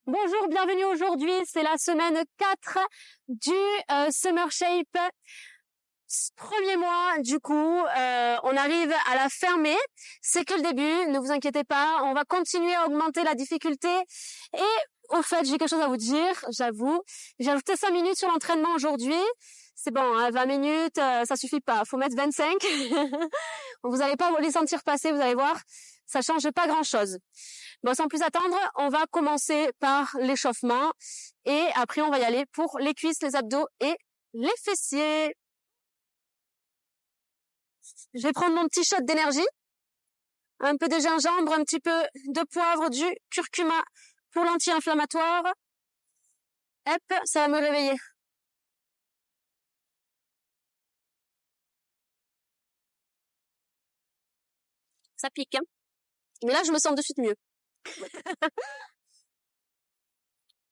Bonjour, bienvenue aujourd'hui, c'est la semaine 4 du Summer Shape. Premier mois, du coup, on arrive à la fermer. C'est que le début, ne vous inquiétez pas, on va continuer à augmenter la difficulté. Et au fait, j'ai quelque chose à vous dire, j'avoue. J'ai ajouté 5 minutes sur l'entraînement aujourd'hui. C'est bon, hein, 20 minutes, ça suffit pas, faut mettre 25. Vous n'allez pas les sentir passer, vous allez voir, ça change pas grand-chose. Bon, sans plus attendre, on va commencer par l'échauffement et après on va y aller pour les cuisses, les abdos et les fessiers. Je vais prendre mon petit shot d'énergie, un peu de gingembre, un petit peu de poivre, du curcuma pour l'anti-inflammatoire. Hop, ça va me réveiller. Ça pique, hein. Mais là, je me sens de suite mieux.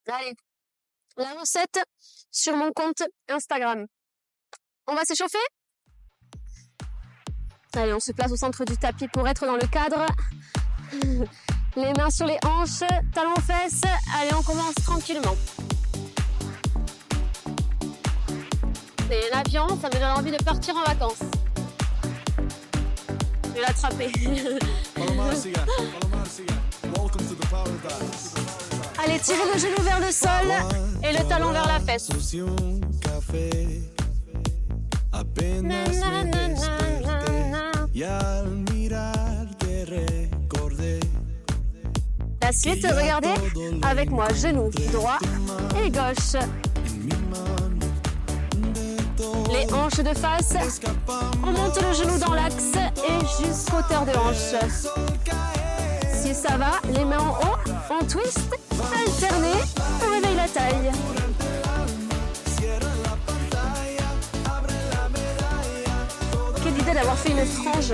Allez, la recette sur mon compte Instagram. On va s'échauffer? Allez, on se place au centre du tapis pour être dans le cadre. Les mains sur les hanches, talons aux fesses. Allez, on commence tranquillement. C'est l'avion, ça me donne envie de partir en vacances. Je vais l'attraper. Allez, tirez le genou vers le sol et le talon vers la fesse. La suite, regardez avec moi, genou droit et gauche. Les hanches de face, on monte le genou dans l'axe et jusqu'au hauteur de hanche. Si ça va, les mains en haut, on twist, alterné, on réveille la taille. Quelle idée d'avoir fait une frange.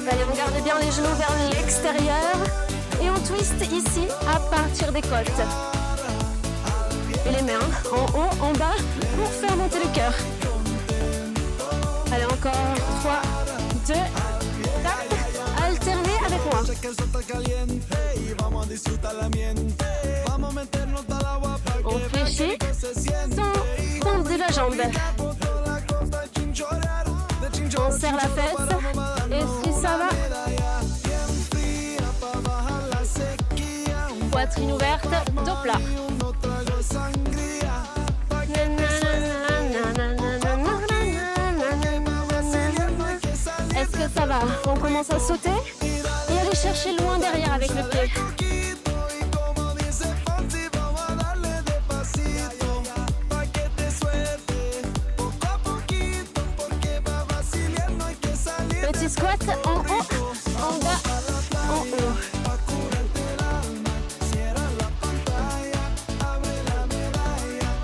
Allez, on garde bien les genoux vers l'extérieur et on twist ici à partir des côtes. Et les mains en haut, en bas pour faire monter le cœur. Allez, encore 3, 2, 4, alternez avec moi. On fléchit sans tendre la jambe. On serre la fesse et si ça va, poitrine ouverte, dos plat. Est-ce que ça va? On commence à sauter et aller chercher loin derrière avec le pied. Petit squat en haut, en bas, en haut.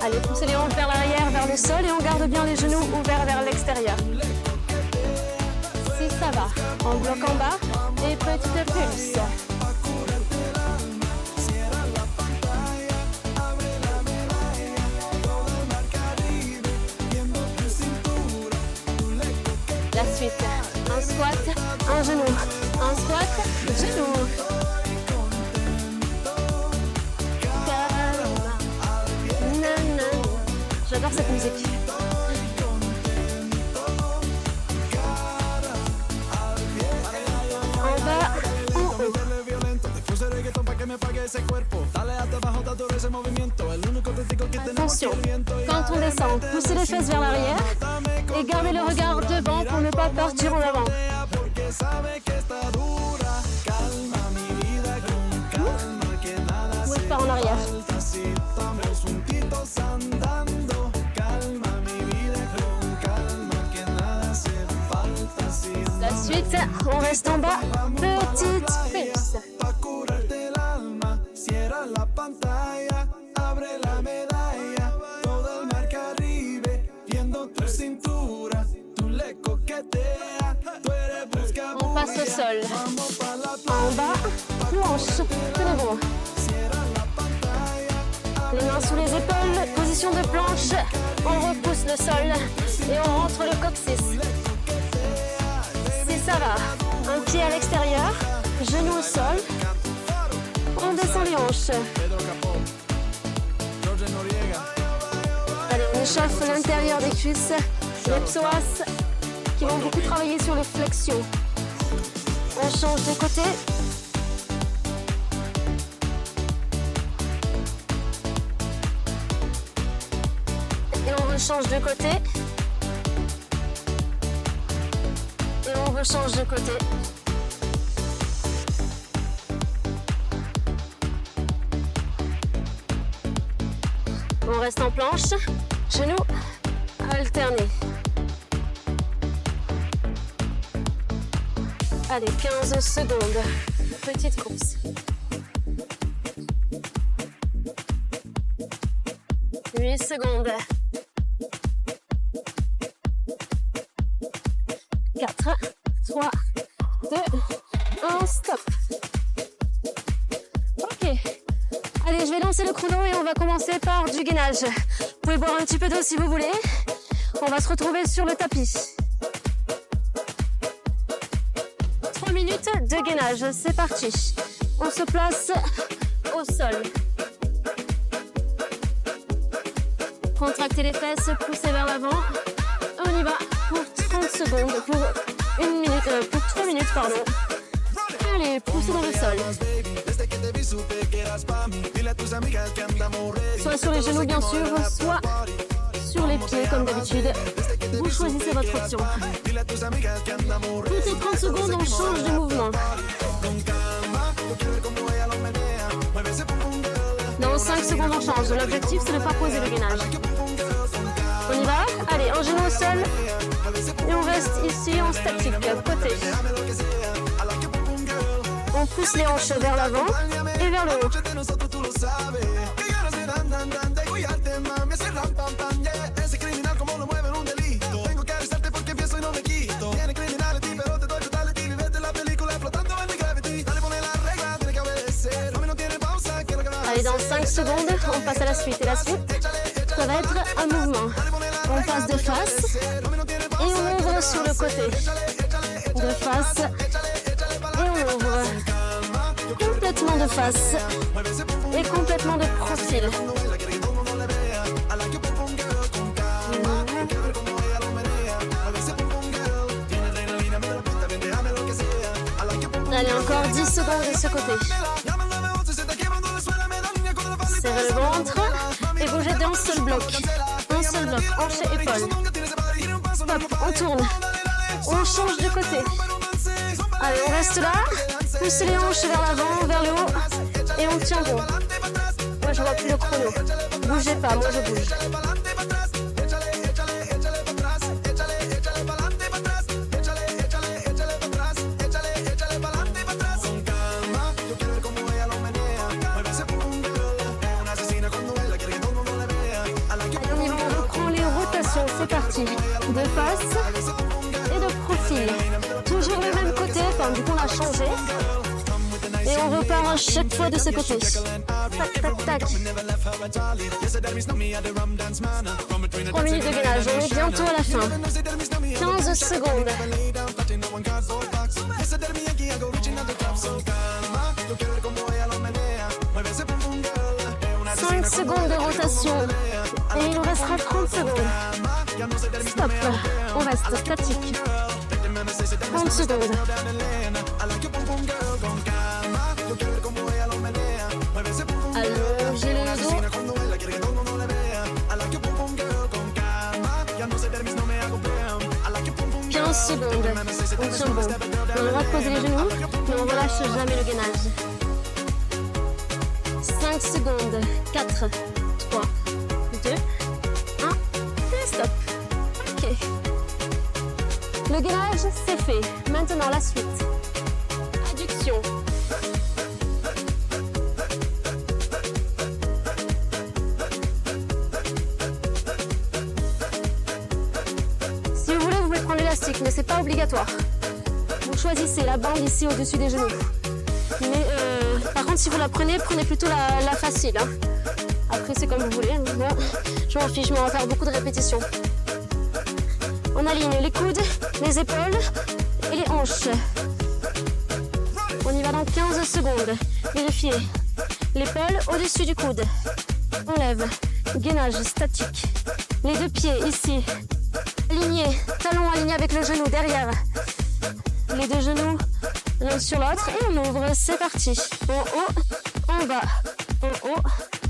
Allez, poussez les hanches vers l'arrière, vers le sol et on garde bien les genoux ouverts vers l'extérieur. Si ça va, on bloque en bas et petite pulse. La suite, un squat, un genou, un squat, genou. J'adore cette musique. En bas, en haut. Attention, quand on descend, poussez les fesses vers l'arrière et gardez le regard devant pour ne pas partir en avant. Bouge pas en arrière. La suite, on reste en bas, petite pulse. On passe au sol. En bas, planche, tenez bon. Les mains sous les épaules, position de planche. On repousse le sol et on rentre le coccyx. Si ça va, un pied pied à l'extérieur, genou au sol. On descend les hanches. Allez, on échauffe l'intérieur des cuisses, les psoas qui vont beaucoup travailler sur les flexions. On change de côté. Et on rechange de côté. Et on rechange de côté. On reste en planche, genoux alternés. Allez, 15 secondes. Petite course. 8 secondes. 4, 3, 2, 1, stop. Ok. Allez, je vais lancer le chrono et on va commencer par du gainage. Vous pouvez boire un petit peu d'eau si vous voulez. On va se retrouver sur le tapis. 3 minutes de gainage, c'est parti. On se place au sol. Contractez les fesses, poussez vers l'avant. On y va pour 30 secondes, pour 3 minutes, pardon. Allez, poussez dans le sol. Soit sur les genoux bien sûr, soit sur les pieds comme d'habitude. Vous choisissez votre option. Toutes les 30 secondes, on change de mouvement. Dans 5 secondes, on change. L'objectif, c'est de ne pas poser le gainage. On y va? Allez, un genou au sol. Et on reste ici en statique, côté. On pousse les hanches vers l'avant et vers le haut. Allez, dans 5 secondes, on passe à la suite. Et la suite, ça va être un mouvement. On passe de face et on ouvre sur le côté. De face et on ouvre. Complètement de face et complètement de profil. Allez, encore 10 secondes de ce côté. Serrez le ventre et bougez d'un seul bloc. Un seul bloc, hanche et épaule. Hop, on tourne. On change de côté. Allez, on reste là. Poussez les hanches vers l'avant, vers le haut. Et on tient bon. Moi, je vois plus le chrono. Bougez pas, moi je bouge. C'est parti, de face et de profil. Toujours le même côté, enfin du coup on a changé. Et on repart à chaque fois de ce côté. Tac, tac, tac. 3 minutes de gainage, on est bientôt à la fin. 15 secondes. 5 secondes de rotation. Et il nous restera 30 secondes. Stop. On reste statique. 30 secondes. Allongez le dos. 15 secondes. On tient bon. On a le droit de poser les genoux, mais on ne relâche jamais le gainage. 5 secondes. 4, 3, 2, 1. Et stop. Ok. Le gainage, c'est fait. Maintenant, la suite. Adduction. Si vous voulez, vous pouvez prendre l'élastique, mais c'est pas obligatoire. Vous choisissez la bande ici au-dessus des genoux. Mais par contre, si vous la prenez, prenez plutôt la facile. Hein. Après, c'est comme vous voulez. Bon, je m'en fiche, mais on va faire beaucoup de répétitions. On aligne les coudes, les épaules et les hanches. On y va dans 15 secondes. Vérifiez. L'épaule au-dessus du coude. On lève. Gainage statique. Les deux pieds ici. Alignés. Talon aligné avec le genou derrière. Les deux genoux l'un sur l'autre. Et on ouvre. C'est parti. En haut, en bas. En haut,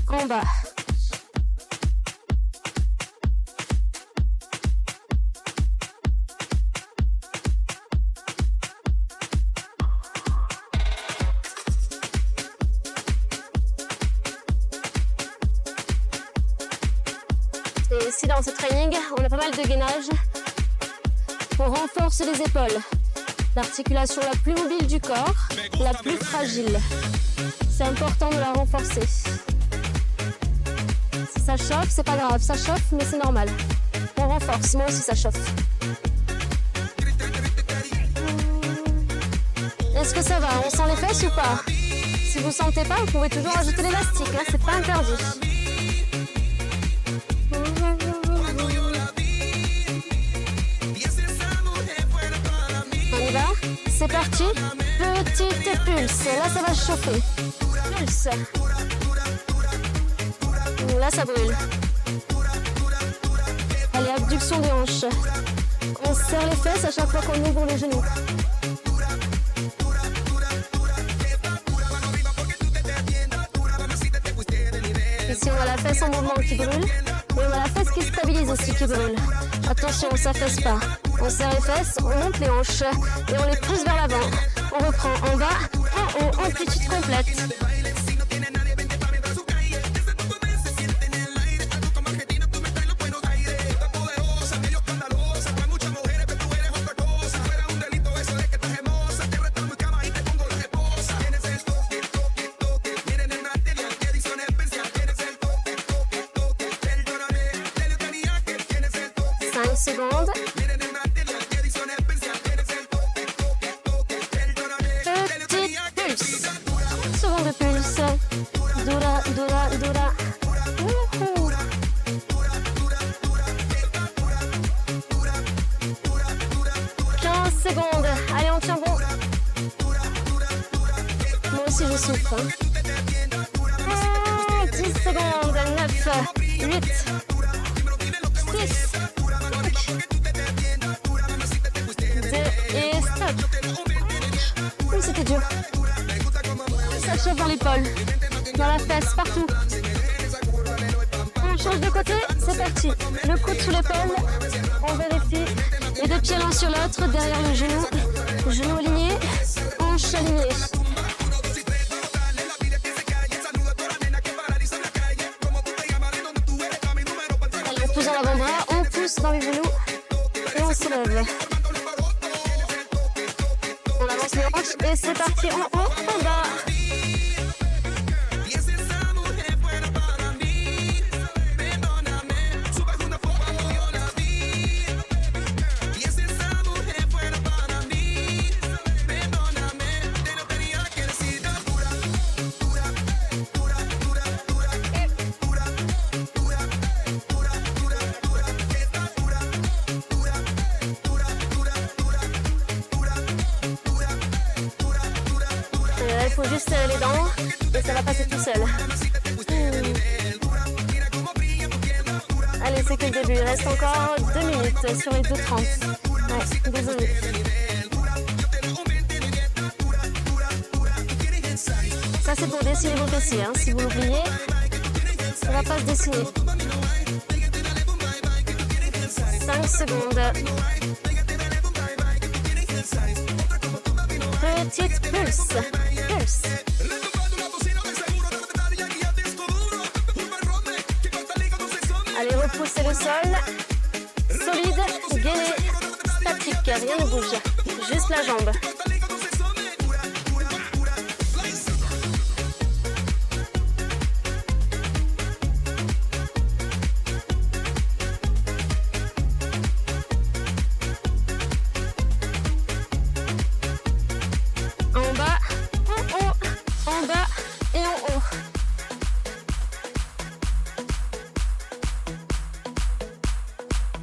en bas. Et ici dans ce training, on a pas mal de gainage. On renforce les épaules. L'articulation la plus mobile du corps, la plus fragile. C'est important de la renforcer. Si ça chauffe, c'est pas grave. Ça chauffe, mais c'est normal. On renforce, moi aussi ça chauffe. Est-ce que ça va? On sent les fesses ou pas? Si vous sentez pas, vous pouvez toujours ajouter l'élastique. Hein, c'est pas interdit. C'est parti, petite pulse, là ça va chauffer, pulse, là ça brûle. Allez, abduction des hanches, on serre les fesses à chaque fois qu'on ouvre les genoux. Ici on a la fesse en mouvement qui brûle, et on a la fesse qui stabilise aussi qui brûle. Attention, on ne s'affaisse pas. On serre les fesses, on monte les hanches et on les pousse vers l'avant. On reprend en bas, en haut, amplitude complète. Secondes. Petite pulse. Seconde pulse. Dura, dura, dura. 15 secondes. Allez, on tient bon. Moi aussi, je souffre. 10 secondes. 9, 8, 6. C'était dur. Ça chauffe dans l'épaule, dans la fesse, partout. On change de côté, c'est parti. Le coude sous l'épaule, on vérifie. Les deux pieds l'un sur l'autre, derrière le genou aligné, hanche alignée. Allez, on pousse dans l'avant-bras, on pousse dans les genoux et on se lève. On avance les hanches et c'est parti en haut, en bas. Il faut juste serrer les dents et ça va passer tout seul. Allez, c'est que le début. Il reste encore 2 minutes sur les 2:30. Ouais, désolé. Ça, c'est pour dessiner vos fessiers. Hein. Si vous l'oubliez, ça ne va pas se dessiner. 5 secondes. Petite pulse. Pulse. Allez, repoussez le sol. Solide, gainé, statique, rien ne bouge. Juste la jambe. En bas, en haut, en bas et en haut.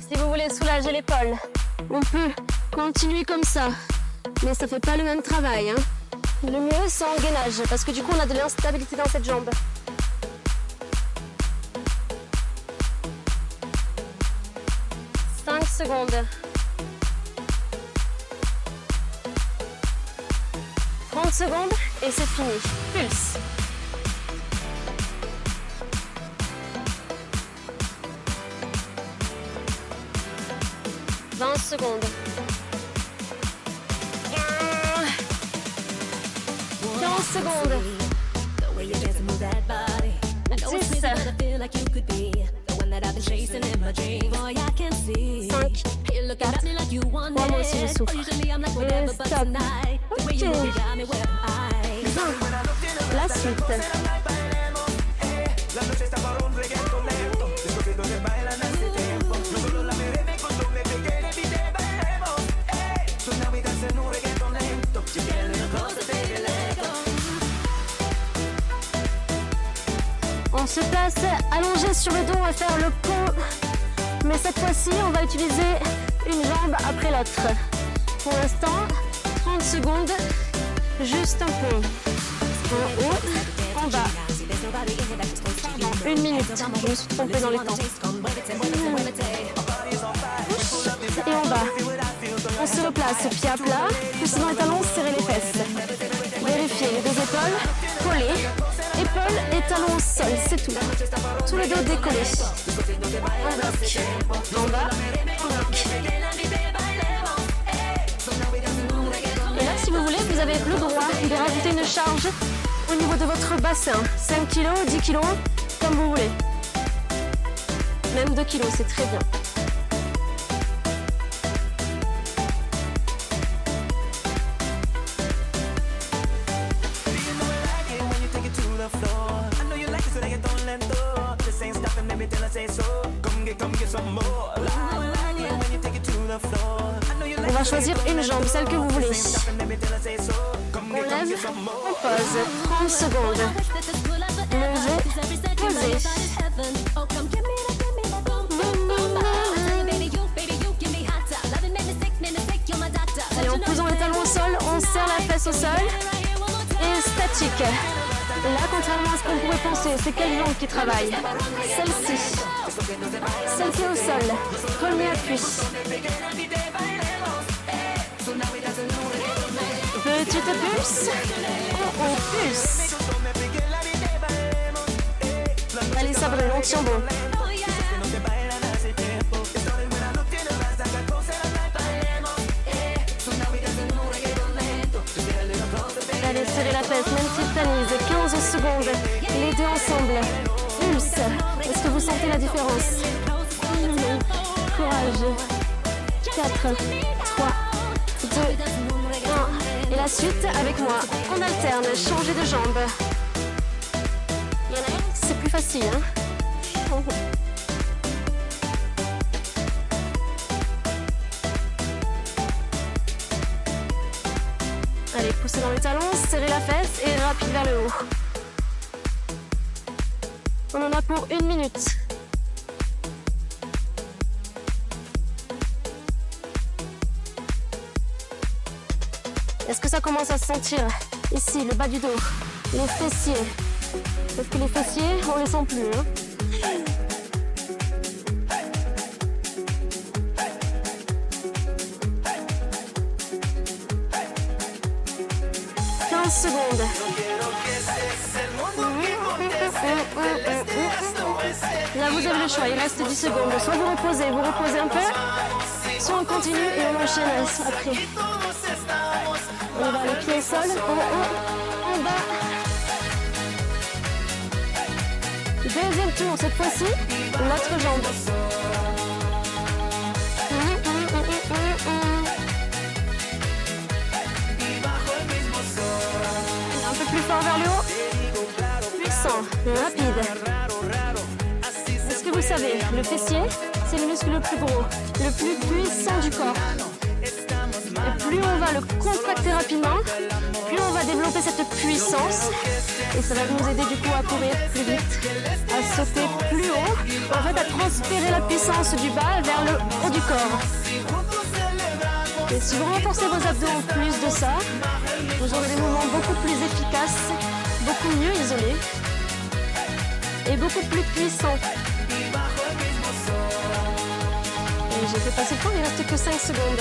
Si vous voulez soulager l'épaule, on peut continuer comme ça. Mais ça fait pas le même travail. Hein. Le c'est en gainage, parce que du coup, on a de l'instabilité dans cette jambe. Secondes. 30 secondes et c'est fini. Pulse. « 20 secondes. 15 secondes. 10. 5, 4, 3, moi aussi je souffre. Et stop. Ok. 20. La suite. On se place allongé sur le dos, on va faire le pont. Mais cette fois-ci, on va utiliser une jambe après l'autre. Pour l'instant, 30 secondes, juste un pont. En haut, en bas. Pardon, 1 minute. Je me suis trompée dans les temps. Et en bas. On se replace, pied à plat, poussez dans les talons, serrez les fesses. Vérifiez les deux épaules, collées. Épaules et talons au sol, c'est tout. Tous les dos décollés. En bloc. En bas, en bloc. Et là, si vous voulez, vous avez le droit de rajouter une charge au niveau de votre bassin. 5 kg, 10 kg, comme vous voulez. Même 2 kg, c'est très bien. On va choisir une jambe, celle que vous voulez. On lève, on pose. 30 secondes. Lever, poser. Allez, en posant les talons au sol, on serre la fesse au sol. Et statique. Là, contrairement à ce qu'on pourrait penser, c'est quelle jambe qui travaille? Celle-ci. Celle qui est au sol. Premier appui. Petite pulse. On pulse. Allez, ça brûle, on tient bon. Allez, serrez la fesse, même petite tamise, 15 secondes, les deux ensemble. Pulse. Est-ce que vous sentez la différence? Courage. 4, 3, 2, 1. Et la suite avec moi. On alterne, changer de jambe. Il y en a une, c'est plus facile, hein? Allez, poussez dans les talons, serrez la fesse et rapide vers le haut. On en a pour 1 minute. Est-ce que ça commence à se sentir? Ici, le bas du dos, les fessiers. Parce que les fessiers, on les sent plus, hein? 15 secondes. Là, vous avez le choix, il reste 10 secondes. Soit vous reposez un peu, soit on continue et on enchaîne après. On va les pieds au sol, en haut, en bas. Deuxième tour, cette fois-ci, l'autre jambe. Un peu plus fort vers le haut. Puissant, rapide. Est-ce que vous savez, le fessier, c'est le muscle le plus gros, le plus puissant du corps. Et plus on va le contracter rapidement, plus on va développer cette puissance. Et ça va nous aider du coup à courir plus vite, à sauter plus haut, en fait à transférer la puissance du bas vers le haut du corps. Et si vous renforcez vos abdos en plus de ça, vous aurez des mouvements beaucoup plus efficaces. déroulé et beaucoup plus puissant. Et j'ai fait passer le temps, il ne reste que 5 secondes.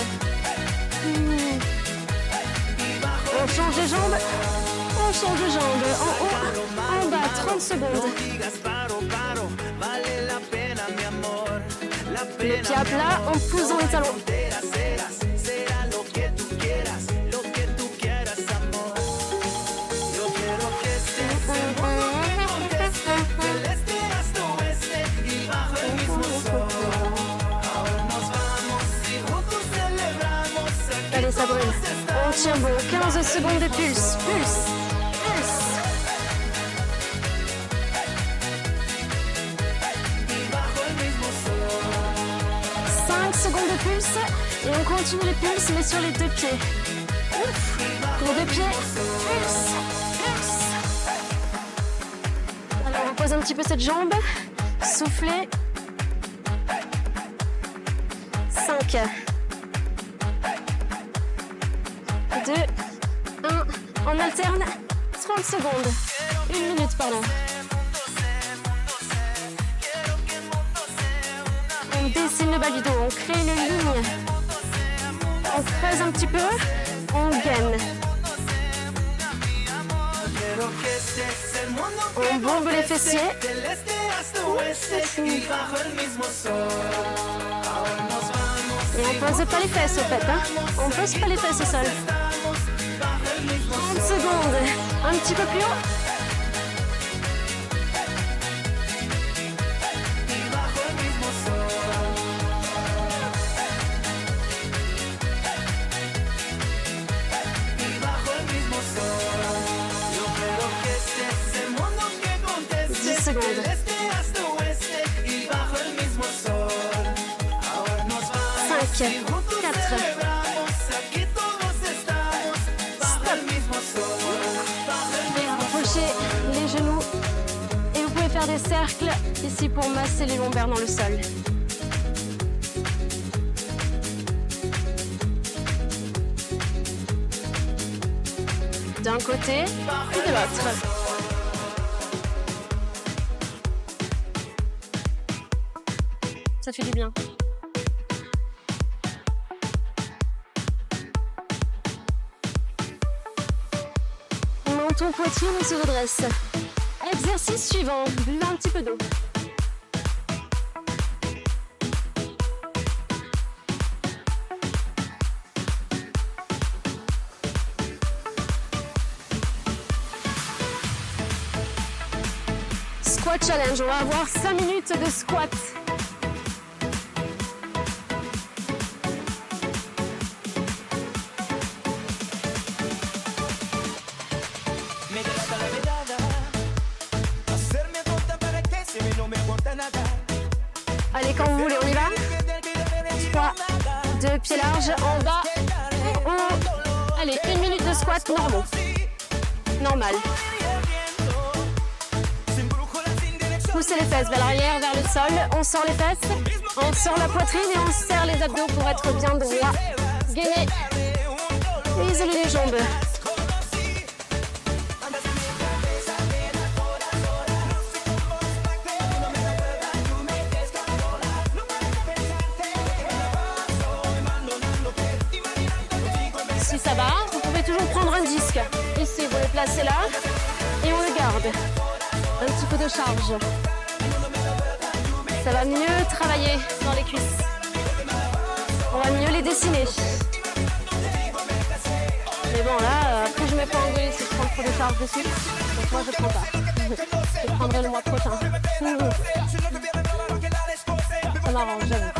On change de jambe, on change de jambe, en haut, en bas, 30 secondes. Le pied à plat, on pousse dans les talons. Allez, ça brûle. On tient bon. 15 secondes de pulse. Pulse. Pulse. Secondes de pulse et on continue les pulses mais sur les deux pieds. Ouf. Les deux pieds, pulse, pulse. Alors on pose un petit peu cette jambe, soufflez. 5, 2, 1, on alterne 30 secondes, 1 minute pardon. On dessine le bas du dos, on crée une ligne, on creuse un petit peu, on gaine. On bombe les fessiers. Et on pose pas les fesses au fait, hein. On pose pas les fesses au sol. 30 secondes, un petit peu plus haut. Cinq, 4, stop. Rapprochez les genoux et vous pouvez faire des cercles ici pour masser les lombaires dans le sol. D'un côté et de l'autre. Ça fait du bien. Menton, poitrine, on se redresse. Exercice suivant, buvez un petit peu d'eau. Squat challenge, on va avoir 5 minutes de squat. Allez, quand vous voulez, on y va. 3, 2 pieds larges, en bas, en haut. Allez, 1 minute de squat normaux. Normal. Poussez les fesses vers l'arrière, vers le sol. On sort les fesses, on sort la poitrine et on serre les abdos pour être bien droit. Gainez. Et isolez les jambes. Si ça va, vous pouvez toujours prendre un disque. Ici, vous le placez là et on le garde. Un petit peu de charge. Ça va mieux travailler dans les cuisses. On va mieux les dessiner. Mais bon là, après je ne mets pas engueuler si je prends trop de charge dessus. Donc moi je prends pas. Je prendrai le mois prochain. Ça m'arrange, j'avoue.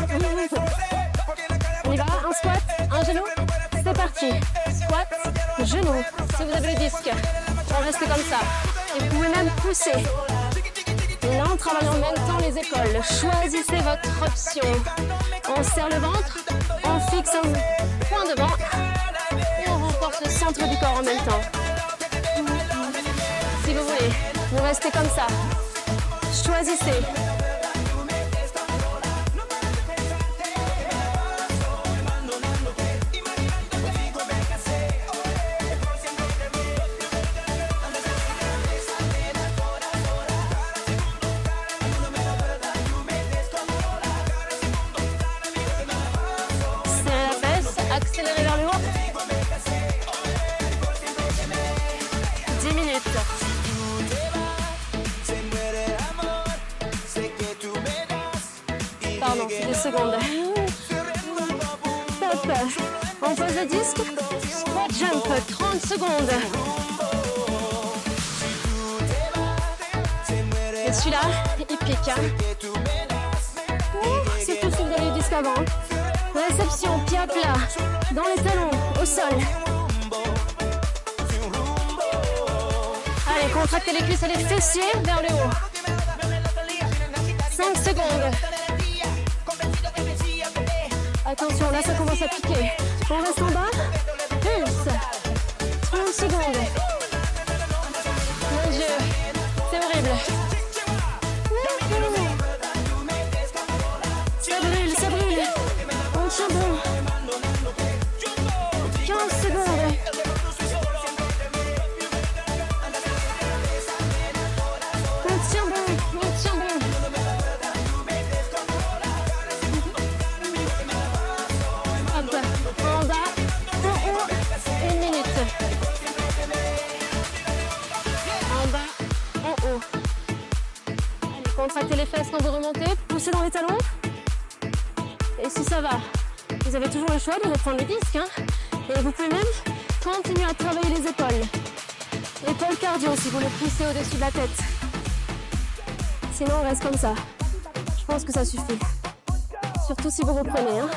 On y va, un squat, un genou. C'est parti. Squat, genou. Si vous avez le disque, on reste comme ça. Et vous pouvez même pousser. Et là, on travaille en même temps les épaules. Choisissez votre option. On serre le ventre, on fixe un point devant et on renforce le centre du corps en même temps. Si vous voulez, vous restez comme ça. Choisissez. le disque. Squat jump, 30 secondes. Et celui-là, il pique. Hein. C'est tout sur le disque avant. Réception, pied à plat, dans les talons, au sol. Allez, contractez les cuisses et les fessiers vers le haut. 5 secondes. Attention, là ça commence à piquer. On reste en bas. Pulse. 30 secondes. Mon Dieu, c'est horrible. Ça brûle, ça brûle. On tient bon. 15 secondes. On tient bon, on tient bon. Hop, en bas, en haut, 1 minute. En bas, en haut. Allez, contractez les fesses quand vous remontez, poussez dans les talons. Et si ça va, vous avez toujours le choix de reprendre le disque. Hein. Et vous pouvez même continuer à travailler les épaules. Épaules cardio si vous le poussez au-dessus de la tête. Sinon, on reste comme ça. Je pense que ça suffit. Surtout si vous reprenez. Hein.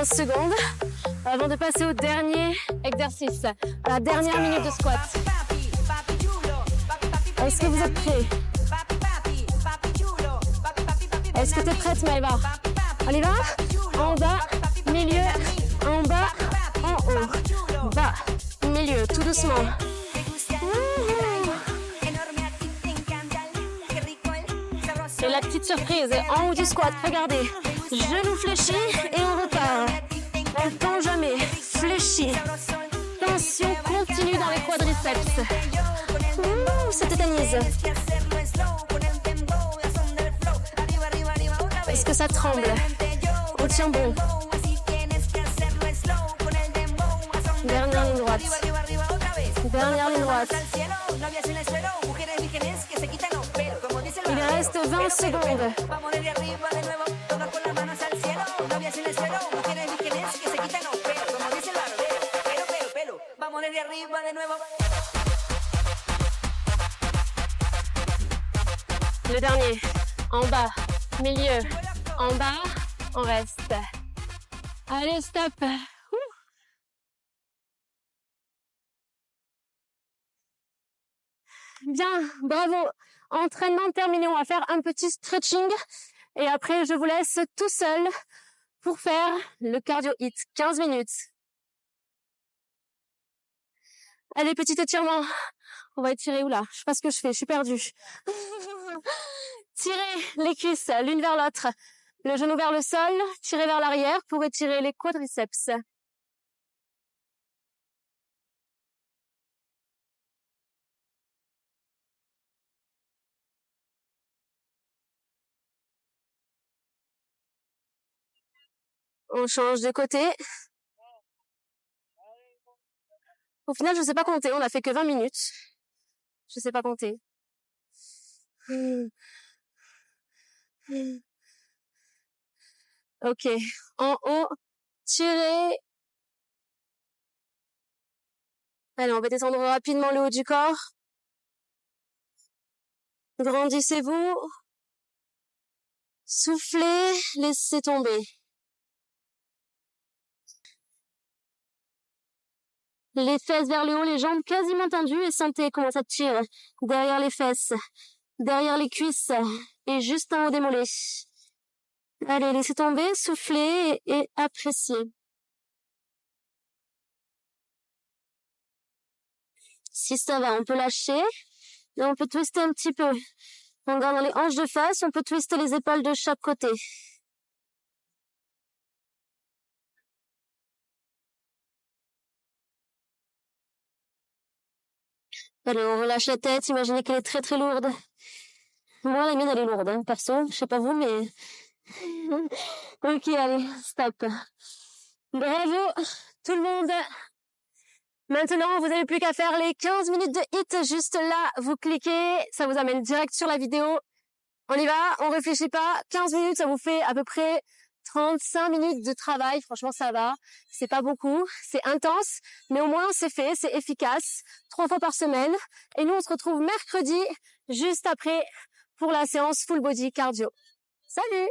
Secondes avant de passer au dernier exercice, à la dernière minute de squat. Est-ce que vous êtes prêts? Est-ce que tu es prête, Maëva? On y va? En bas, milieu, en bas, en haut. Bas, milieu, tout doucement. Et la petite surprise, en haut du squat, regardez. Genou fléchi et on repart. On ne tend jamais. Fléchi. Tension continue dans les quadriceps. Ça tétanise. Est-ce que ça tremble? On tient bon. Dernière ligne droite. Dernière ligne droite. Il reste 20 secondes. Le dernier, en bas, milieu, en bas, on reste. Allez, stop. Bien, bravo. Entraînement terminé, on va faire un petit stretching. Et après, je vous laisse tout seul pour faire le cardio hit, 15 minutes. Allez, petit étirement. On va étirer, oula, je sais pas ce que je fais, je suis perdue. Tirez les cuisses l'une vers l'autre, le genou vers le sol, tirez vers l'arrière pour étirer les quadriceps. On change de côté. Au final, je sais pas compter, on a fait que 20 minutes. Je sais pas compter. Ok, en haut, tirez. Allez, on va descendre rapidement le haut du corps. Grandissez-vous. Soufflez, laissez tomber. Les fesses vers le haut, les jambes quasiment tendues et sentez comment ça tire derrière les fesses, derrière les cuisses et juste en haut des mollets. Allez, laissez tomber, soufflez et appréciez. Si ça va, on peut lâcher et on peut twister un petit peu. En gardant les hanches de face, on peut twister les épaules de chaque côté. Allez, on relâche la tête, imaginez qu'elle est très très lourde. Moi, la mienne, elle est lourde, hein, perso. Je sais pas vous, mais Ok, allez, stop. Bravo, tout le monde. Maintenant, vous n'avez plus qu'à faire les 15 minutes de hit. Juste là, vous cliquez, ça vous amène direct sur la vidéo. On y va, on réfléchit pas. 15 minutes, ça vous fait à peu près 35 minutes de travail. Franchement, ça va. C'est pas beaucoup, c'est intense, mais au moins c'est fait, c'est efficace. 3 fois par semaine. Et nous, on se retrouve mercredi, juste après, pour la séance full body cardio. Salut!